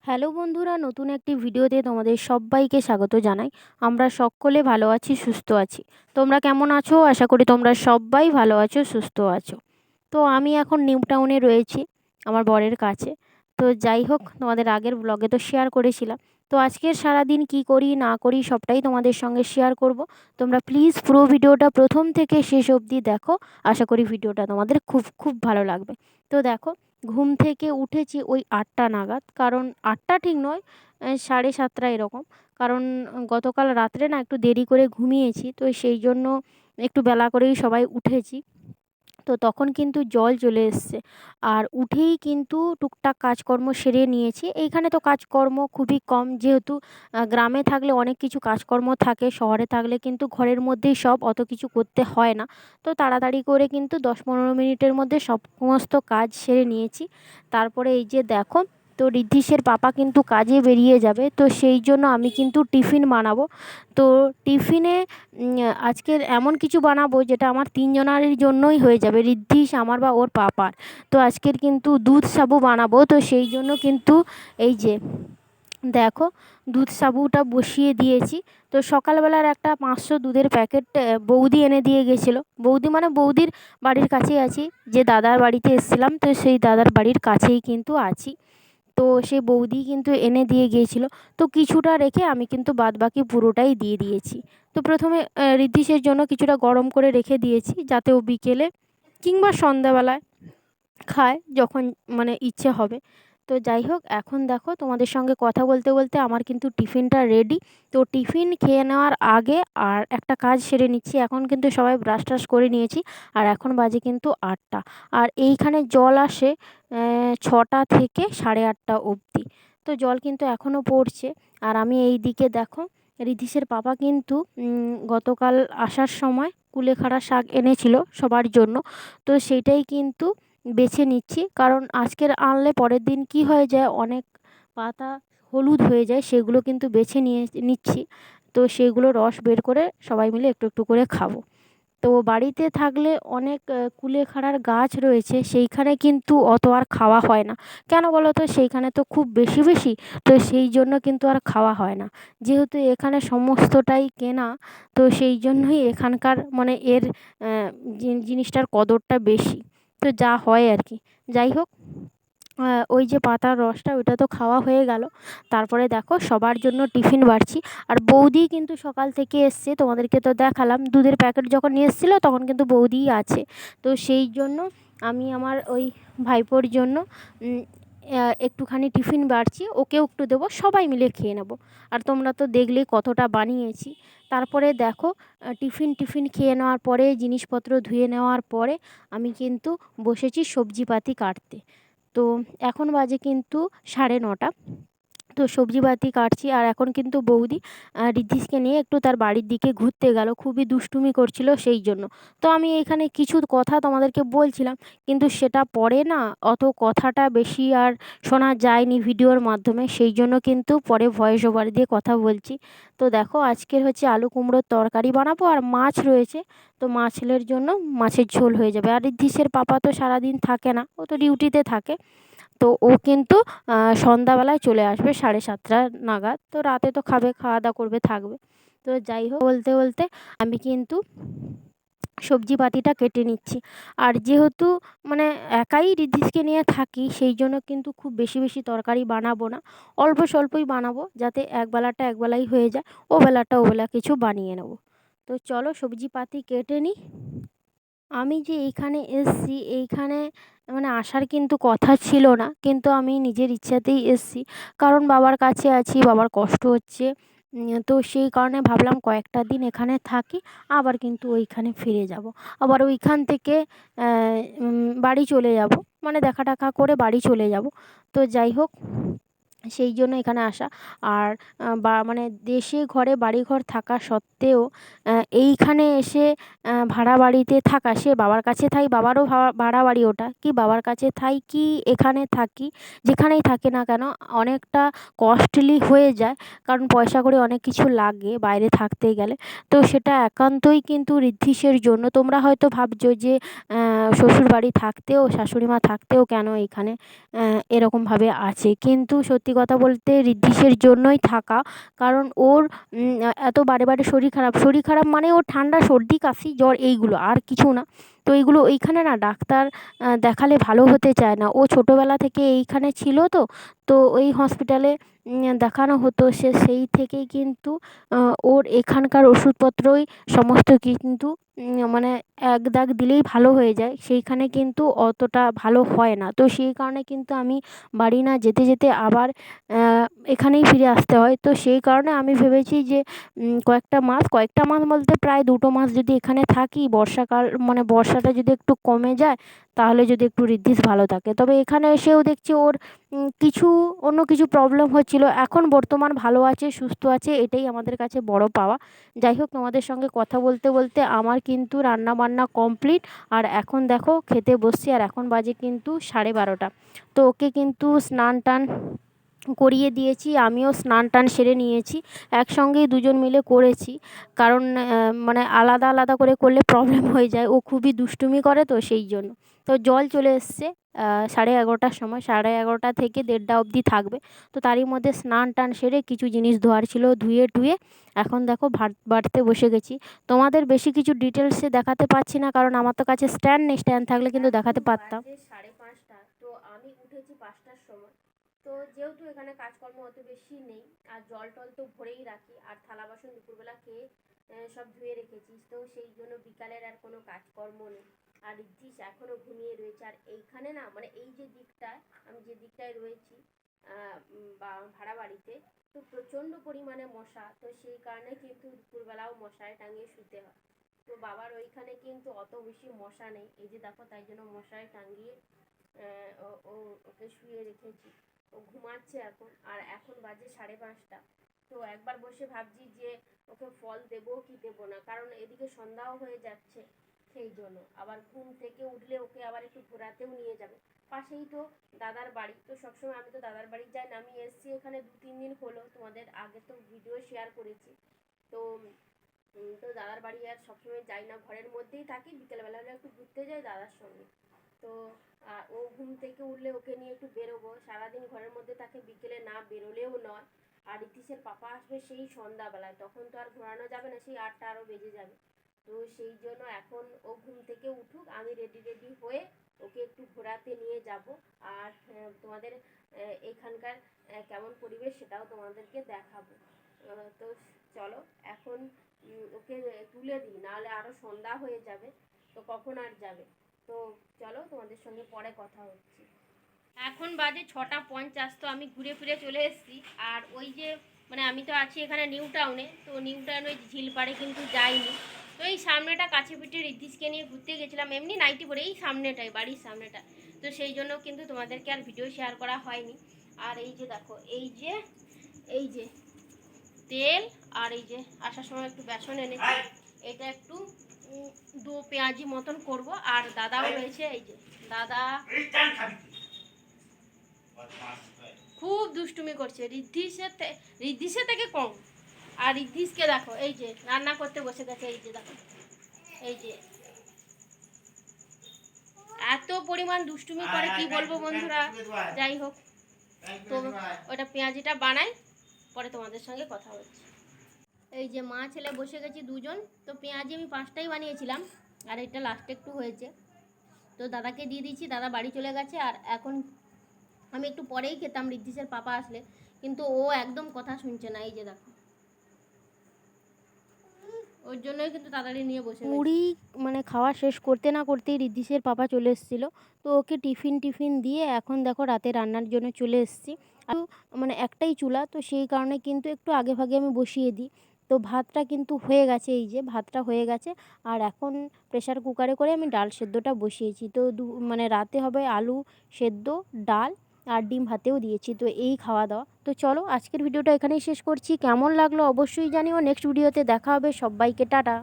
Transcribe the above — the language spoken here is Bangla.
হ্যালো বন্ধুরা, নতুন একটি ভিডিওতে তোমাদের সবাইকে স্বাগত জানাই। আমরা সকলে ভালো আছি, সুস্থ আছি। তোমরা কেমন আছো? আশা করি তোমরা সবাই ভালো আছো, সুস্থ আছো। তো আমি এখন নিউ টাউনে রয়েছি আমার বরের কাছে। তো যাই হোক, তোমাদের আগের ব্লগে তো শেয়ার করেছিলাম। তো আজকের সারাদিন কি করি না করি সবটাই তোমাদের সঙ্গে শেয়ার করব। তোমরা প্লিজ পুরো ভিডিওটা প্রথম থেকে শেষ অবধি দেখো। আশা করি ভিডিওটা তোমাদের খুব খুব ভালো লাগবে। তো দেখো, ঘুম থেকে উঠেছি ওই 8টা নাগাদ, কারণ 8টা ঠিক নয়, 7:30 এরকম। কারণ গতকাল রাত্রে না একটু দেরি করে ঘুমিয়েছি, তো সেই জন্য একটু বেলা করেই সবাই উঠেছি। তো তখন কিন্তু জল চলে এসছে, আর উঠেই কিন্তু টুকটাক কাজকর্ম সেরে নিয়েছি। এইখানে তো কাজকর্ম খুবই কম, যেহেতু গ্রামে থাকলে অনেক কিছু কাজকর্ম থাকে, শহরে থাকলে কিন্তু ঘরের মধ্যেই সব, অত কিছু করতে হয় না। তো তাড়াতাড়ি করে কিন্তু 10-15 মিনিটের মধ্যে সমস্ত কাজ সেরে নিয়েছি। তারপরে এই যে দেখো, তো ঋদ্ধিশের পাপা কিন্তু কাজে বেরিয়ে যাবে, তো সেই জন্য আমি কিন্তু টিফিন বানাবো। তো টিফিনে আজকের এমন কিছু বানাবো যেটা আমার তিনজনারই জন্যই হয়ে যাবে, ঋদ্ধিশ, আমার বা ওর পাপার। তো আজকের কিন্তু দুধ সাবু বানাবো, তো সেই জন্য কিন্তু এই যে দেখো, দুধ সাবুটা বসিয়ে দিয়েছি। তো সকালবেলার একটা 500 দুধের প্যাকেট বৌদি এনে দিয়ে গেছিলো। বৌদি মানে বৌদির বাড়ির কাছেই আছি, যে দাদার বাড়িতে এসেছিলাম, তো সেই দাদার বাড়ির কাছেই কিন্তু আছি। তো সেই বৌদি কিন্তু এনে দিয়ে গিয়েছিলো। তো কিছুটা রেখে আমি কিন্তু বাদবাকি পুরোটাই দিয়ে দিয়েছি। তো প্রথমে ঋদ্ধিশের জন্য কিছুটা গরম করে রেখে দিয়েছি, যাতে ও বিকেলে কিংবা সন্ধ্যাবেলায় খায়, যখন মানে ইচ্ছে হবে। তো যাই হোক, এখন দেখো তোমাদের সঙ্গে কথা বলতে বলতে আমার কিন্তু টিফিনটা রেডি। তো টিফিন খেয়ে নেওয়ার আগে আর একটা কাজ সেরে নিচ্ছি। এখন কিন্তু সবাই ব্রাশ টাশ করে নিয়েছি, আর এখন বাজে কিন্তু 8টা। আর এইখানে জল আসে 6টা থেকে 8:30 অবধি। তো জল কিন্তু এখনও পড়ছে। আর আমি এই দিকে দেখো, ঋদ্ধিশের পাপা কিন্তু গতকাল আসার সময় কুলেখাড়া শাক এনেছিল সবার জন্য। তো সেইটাই কিন্তু বেছে নিচ্ছি, কারণ আজকের আনলে পরের দিন কি হয়ে যায়, অনেক পাতা হলুদ হয়ে যায়, সেগুলো কিন্তু বেছে নিয়ে নিচ্ছি। তো সেগুলো রস বের করে সবাই মিলে একটু একটু করে খাবো। তো বাড়িতে থাকলে অনেক কুলেখাড়ার গাছ রয়েছে, সেইখানে কিন্তু অত আর খাওয়া হয় না। কেন বলো তো? সেইখানে তো খুব বেশি বেশি, তো সেই জন্য কিন্তু আর খাওয়া হয় না। যেহেতু এখানে সমস্তটাই কেনা, তো সেই জন্যই এখানকার মানে এর জিনিসটার কদরটা বেশি। তো যা হয় আর কি। যাই হোক, ওই যে পাতার রসটা, ওইটা তো খাওয়া হয়ে গেল। তারপরে দেখো, সবার জন্য টিফিন বাড়ছি। আর বৌদি কিন্তু সকাল থেকে এসছে, তোমাদেরকে তো দেখালাম দুধের প্যাকেট যখন নিয়ে এসেছিলো, তখন কিন্তু বৌদিই আছে। তো সেই জন্য আমি আমার ওই ভাইপোর জন্য একটুখানি টিফিন বাড়ছি, ওকেও একটু দেবো, সবাই মিলে খেয়ে নেবো। আর তোমরা তো দেখলেই কতটা বানিয়েছি। তারপরে দেখো, টিফিন খেয়ে নেওয়ার পরে, জিনিসপত্র ধুয়ে নেওয়ার পরে আমি কিন্তু বসেছি সবজিপাতি কাটতে। তো এখন বাজে কিন্তু 9:30। তো সবজিপাতি কাটছি, আর এখন কিন্তু বৌদি ঋদ্ধিশকে নিয়ে একটু তার বাড়ির দিকে ঘুরতে গেল, খুবই দুষ্টুমি করছিল সেই জন্য। তো আমি এখানে কিছু কথা তোমাদেরকে বলছিলাম, কিন্তু সেটা পরে না অত কথাটা বেশি আর শোনা যায়নি ভিডিওর মাধ্যমে, সেই জন্য কিন্তু পরে ভয়েস ওভার দিয়ে কথা বলছি। তো দেখো, আজকের হচ্ছে আলু কুমড়োর তরকারি বানাবো, আর মাছ রয়েছে। তো মাছের জন্য মাছের ঝোল হয়ে যাবে। আর ঋদ্ধিশের পাপা তো সারাদিন থাকে না, ও তো ডিউটিতে থাকে। তো ও কিন্তু সন্ধ্যাবেলায় চলে আসবে 7:30 নাগাদ। তো রাতে তো খাবে, খাওয়া দাওয়া করবে, থাকবে। তো যাই হোক, বলতে বলতে আমি কিন্তু সবজিপাতিটা কেটে নিচ্ছি। আর যেহেতু মানে একাই ঋদ্ধিশকে নিয়ে থাকি, সেই জন্য কিন্তু খুব বেশি বেশি তরকারি বানাবো না, অল্প স্বল্পই বানাবো, যাতে একবেলাটা একবেলাই হয়ে যায়, ওবেলাটা ওবেলা কিছু বানিয়ে নেবো। তো চলো সবজিপাতি কেটে নিই। আমি যে এইখানে এসছি, এইখানে মানে আসার কিন্তু কথা ছিল না, কিন্তু আমি নিজের ইচ্ছাতেই এসছি। কারণ বাবার কাছে আছি, বাবার কষ্ট হচ্ছে। তো সেই কারণে ভাবলাম কয়েকটা দিন এখানে থাকি, আবার কিন্তু ওইখানে ফিরে যাব। আবার ওইখান থেকে বাড়ি চলে যাব, মানে দেখা টাকা করে বাড়ি চলে যাব। তো যাই হোক, সেই জন্য এখানে আসা। আর বা মানে দেশে ঘরে বাড়িঘর থাকা সত্ত্বেও এইখানে এসে ভাড়া বাড়িতে থাকা, সে বাবার কাছে থাই, বাবারও ভাড়া বাড়ি ওটা, কি বাবার কাছে থাই কি এখানে থাকি, যেখানেই থাকি না কেন, অনেকটা কস্টলি হয়ে যায়। কারণ পয়সা করে অনেক কিছু লাগে বাইরে থাকতে গেলে। তো সেটা একান্তই কিন্তু ঋদ্ধিশের জন্য। তোমরা হয়তো ভাবছো যে শ্বশুরবাড়ি থাকতেও, শাশুড়ি মা থাকতেও কেন এখানে এরকমভাবে আছে, কিন্তু সত্যি কথা বলতে ঋদ্ধিসের জন্যই থাকা, কারণ ওর এত বারে বারে শরীর খারাপ মানে ওর ঠান্ডা সর্দি কাশি জ্বর এইগুলো, আর কিছু না। তো এইগুলো এইখানে না ডাক্তার দেখালে ভালো হতে চায় না। ও ছোটোবেলা থেকে এইখানে ছিল, তো তো ওই হসপিটালে দেখানো হতো, সেই থেকেই কিন্তু ওর এখানকার ওষুধপত্রই সমস্ত কিন্তু মানে এক দাগ দিলেই ভালো হয়ে যায়, সেইখানে কিন্তু অতটা ভালো হয় না। তো সেই কারণে কিন্তু আমি বাড়ি না যেতে যেতে আবার এখানেই ফিরে আসতে হয়। তো সেই কারণে আমি ভেবেছি যে কয়েকটা মাস বলতে প্রায় 2 মাস যদি এখানে থাকি, বর্ষাকাল মানে বর্ষাটা যদি একটু কমে যায়, তাহলে যদি একটু ঋদ্ধিস ভালো থাকে। তবে এখানে এসেও দেখছি ওর অন্য কিছু প্রবলেম হচ্ছিল, এখন বর্তমান ভালো আছে, সুস্থ আছে, এটাই আমাদের কাছে বড় পাওয়া। যাই হোক, তোমাদের সঙ্গে কথা বলতে বলতে আমার কিন্তু রান্না বান্না কমপ্লিট, আর এখন দেখো খেতে বসছি, আর এখন বাজে কিন্তু 12:30। তো ওকে কিন্তু স্নান টান করিয়ে দিয়েছি, আমিও স্নান টান সেরে নিয়েছি, একসঙ্গেই দুজন মিলে করেছি। কারণ মানে আলাদা আলাদা করে করলে প্রবলেম হয়ে যায়, ও খুবই দুষ্টুমি করে, তো সেই জন্য। তো জল চলে এসছে 11:30টার সময়, 11:30 থেকে 1:30 অবধি থাকবে। তো তারই মধ্যে স্নান টান সেরে কিছু জিনিস ধোয়ার ছিল ধুয়ে টুয়ে এখন দেখো ভাত বাড়তে বসে গেছি। তোমাদের বেশি কিছু ডিটেলসে দেখাতে পারছি না, কারণ আমার তো কাছে স্ট্যান্ড নেই, স্ট্যান্ড থাকলে কিন্তু দেখাতে পারতাম। 5:30, তো আমি উঠেছি 5টার সময়। তো যেহেতু এখানে কাজকর্ম অত বেশি নেই, আর জল টল তো ভরেই রাখি, আর থালা বাসন দুপুরবেলা খেয়ে সব ধুয়ে রেখেছি, তো সেই জন্য বিকালের আর কোনো কাজকর্ম নেই। আর ঋদ্ধিস এখনও ঘুমিয়ে রয়েছে, আর এইখানে না মানে এই যে দিকটায় আমি যে দিকটায় রয়েছি বা ভাড়া বাড়িতে, তো প্রচণ্ড পরিমাণে মশা, তো সেই কারণে কিন্তু দুপুরবেলাও মশারি টাঙিয়ে শুতে হয়। তো বাবার ওইখানে কিন্তু অত বেশি মশা নেই, এই যে দেখো, তাই জন্য মশারি টাঙিয়ে ওকে শুয়ে রেখেছি। ও ঘুমাচ্ছে এখন, আর এখন বাজে 5:30। তো একবার বসে ভাবছি যে ওকে ফল দেবো কি দেবো না, কারণ এদিকে সন্ধ্যাও হয়ে যাচ্ছে, সেই জন্য। আবার ঘুম থেকে উঠলে ওকে আবার একটু ঘোরাতেও নিয়ে যাবে, পাশেই তো দাদার বাড়ি, তো সবসময় আমি তো দাদার বাড়ি যাই না, আমি এসছি এখানে 2-3 দিন হলো, তোমাদের আগে তো ভিডিও শেয়ার করেছি। তো তো দাদার বাড়ি আর সবসময় যাই না, ঘরের মধ্যেই থাকি, বিকেলবেলা হলে একটু ঘুরতে যাই দাদার সঙ্গে। তো ও ঘুম থেকে উঠলে ওকে নিয়ে একটু বেরোবো, সারাদিন ঘরের মধ্যে তাকে বিকেলে না বেরোলেও নয়। আর ঋদ্ধিসের পাপা আসবে সেই সন্ধ্যাবেলায়, তখন তো আর ঘোরানো যাবে না, সেই 8টা আরও বেজে যাবে। তো সেই জন্য এখন ও ঘুম থেকে উঠুক, আমি রেডি হয়ে ওকে একটু ঘোরাতে নিয়ে যাব। আর তোমাদের এইখানকার কেমন পরিবেশ সেটাও তোমাদেরকে দেখাবো। তো চলো এখন ওকে তুলে দিই, নাহলে আরও সন্ধ্যা হয়ে যাবে, তো কখন আর যাবে। তো চলো, তোমাদের সঙ্গে পরে কথা হচ্ছে। এখন বাজে 6:50, তো আমি ঘুরে ফিরে চলে এসেছি। আর ওই যে মানে আমি তো আছি এখানে নিউ টাউনে, তো নিউ টাউনে ঝিলপাড়ে কিন্তু যাইনি। তো এই সামনেটা কাছে পিঠে ঋদ্ধিসকে নিয়ে ঘুরতে গেছিলাম, এমনি নাইটি পরে, এই সামনেটাই, বাড়ির সামনেটা। তো সেই জন্য কিন্তু তোমাদেরকে আর ভিডিও শেয়ার করা হয়নি। আর এই যে দেখো, এই যে তেল, আর এই যে আসার সময় একটু বেসন এনেছি, এটা একটু দু পেঁয়াজি মতন করব। আর দাদাও রয়েছে, এই যে দাদা খুব দুষ্টুমি করছে, ঋদ্ধিসের থেকে কম। আর ঋদ্ধিসকে দেখো, এই যে রান্না করতে বসে গেছে, এই যে দেখো, এই যে এত পরিমাণ দুষ্টুমি করে কি বলবো বন্ধুরা। যাই হোক, তো ওটা পেঁয়াজিটা বানাই, পরে তোমাদের সঙ্গে কথা হচ্ছে। এই যে মা ছেলে বসে গেছি দুজন। তো পেঁয়াজি আমি 5টাই বানিয়েছিলাম, আর এটা লাস্টে একটু হয়েছে, তো দাদাকে দিয়ে দিয়েছি, দাদা বাড়ি চলে গেছে। আর এখন আমি একটু পরেই খেতাম ঋদ্ধিসের পাপা আসলে, কিন্তু ও একদম কথা শুনছে না, এই যে দেখো, ওর জন্যই কিন্তু তাড়াতাড়ি নিয়ে বসে মুড়ি মানে খাওয়া শেষ করতে না করতেই ঋদ্ধিসের পাপা চলে এসেছিলো। তো ওকে টিফিন দিয়ে এখন দেখো রাতে রান্নার জন্য চলে এসেছি। আর মানে একটাই চুলা, তো সেই কারণে কিন্তু একটু আগে ভাগে আমি বসিয়ে দিই। তো ভাতটা কিন্তু হয়ে গেছে, এই যে ভাতটা হয়ে গেছে। আর এখন প্রেসার কুকারে করে আমি ডাল সেদ্ধটা বসিয়েছি। তো মানে রাতে হবে আলু সেদ্ধ, ডাল আর ডিম ভাতেও দিয়েছি। তো এই খাওয়া দাওয়া। তো চলো, আজকের ভিডিওটা এখানেই শেষ করছি। কেমন লাগলো অবশ্যই জানিও। নেক্সট ভিডিওতে দেখা হবে। সবাইকে টাটা।